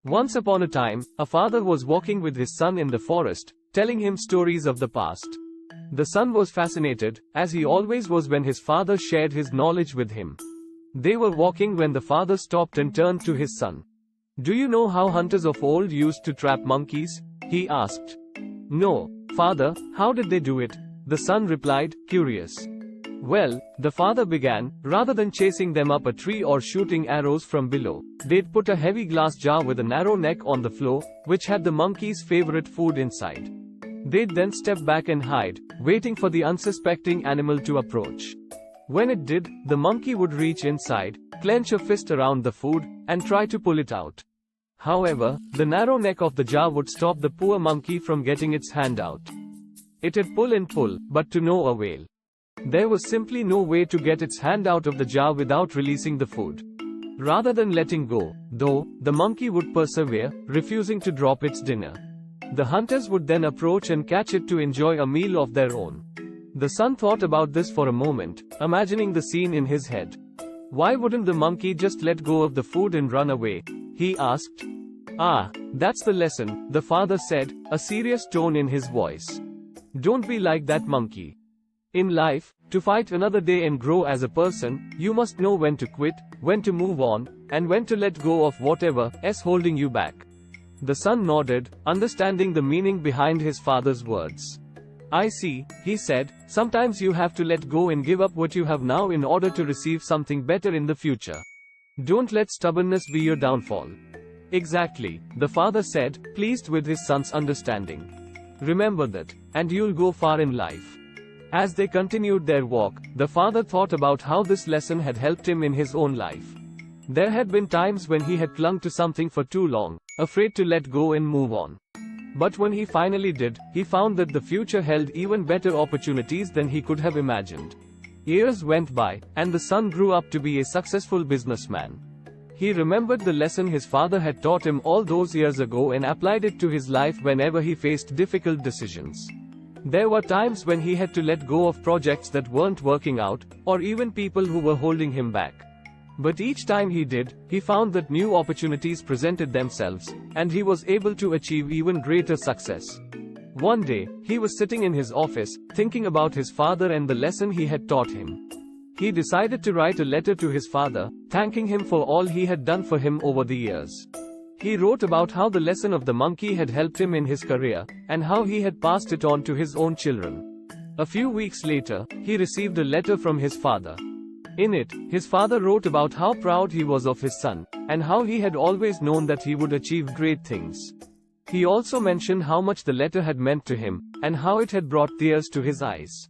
Once upon a time, a father was walking with his son in the forest, telling him stories of the past. The son was fascinated, as he always was when his father shared his knowledge with him. They were walking when the father stopped and turned to his son. "Do you know how hunters of old used to trap monkeys?" he asked. "No, father, how did they do it?" the son replied, curious. "Well," the father began, "rather than chasing them up a tree or shooting arrows from below, they'd put a heavy glass jar with a narrow neck on the floor, which had the monkey's favorite food inside. They'd then step back and hide, waiting for the unsuspecting animal to approach. When it did, the monkey would reach inside, clench a fist around the food, and try to pull it out. However, the narrow neck of the jar would stop the poor monkey from getting its hand out. It'd pull and pull, but to no avail. There was simply no way to get its hand out of the jar without releasing the food. Rather than letting go, though, the monkey would persevere, refusing to drop its dinner. The hunters would then approach and catch it to enjoy a meal of their own." The son thought about this for a moment, imagining the scene in his head. "Why wouldn't the monkey just let go of the food and run away?" he asked. "Ah, that's the lesson," the father said, a serious tone in his voice. "Don't be like that monkey. In life, to fight another day and grow as a person, you must know when to quit, when to move on, and when to let go of whatever is holding you back." The son nodded, understanding the meaning behind his father's words. "I see," he said, "sometimes you have to let go and give up what you have now in order to receive something better in the future. Don't let stubbornness be your downfall." "Exactly," the father said, pleased with his son's understanding. "Remember that, and you'll go far in life." As they continued their walk, the father thought about how this lesson had helped him in his own life. There had been times when he had clung to something for too long, afraid to let go and move on. But when he finally did, he found that the future held even better opportunities than he could have imagined. Years went by, and the son grew up to be a successful businessman. He remembered the lesson his father had taught him all those years ago and applied it to his life whenever he faced difficult decisions. There were times when he had to let go of projects that weren't working out, or even people who were holding him back. But each time he did, he found that new opportunities presented themselves, and he was able to achieve even greater success. One day, he was sitting in his office, thinking about his father and the lesson he had taught him. He decided to write a letter to his father, thanking him for all he had done for him over the years. He wrote about how the lesson of the monkey had helped him in his career, and how he had passed it on to his own children. A few weeks later, he received a letter from his father. In it, his father wrote about how proud he was of his son, and how he had always known that he would achieve great things. He also mentioned how much the letter had meant to him, and how it had brought tears to his eyes.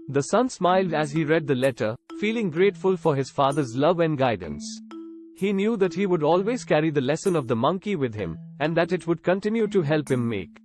The son smiled as he read the letter, feeling grateful for his father's love and guidance. He knew that he would always carry the lesson of the monkey with him, and that it would continue to help him make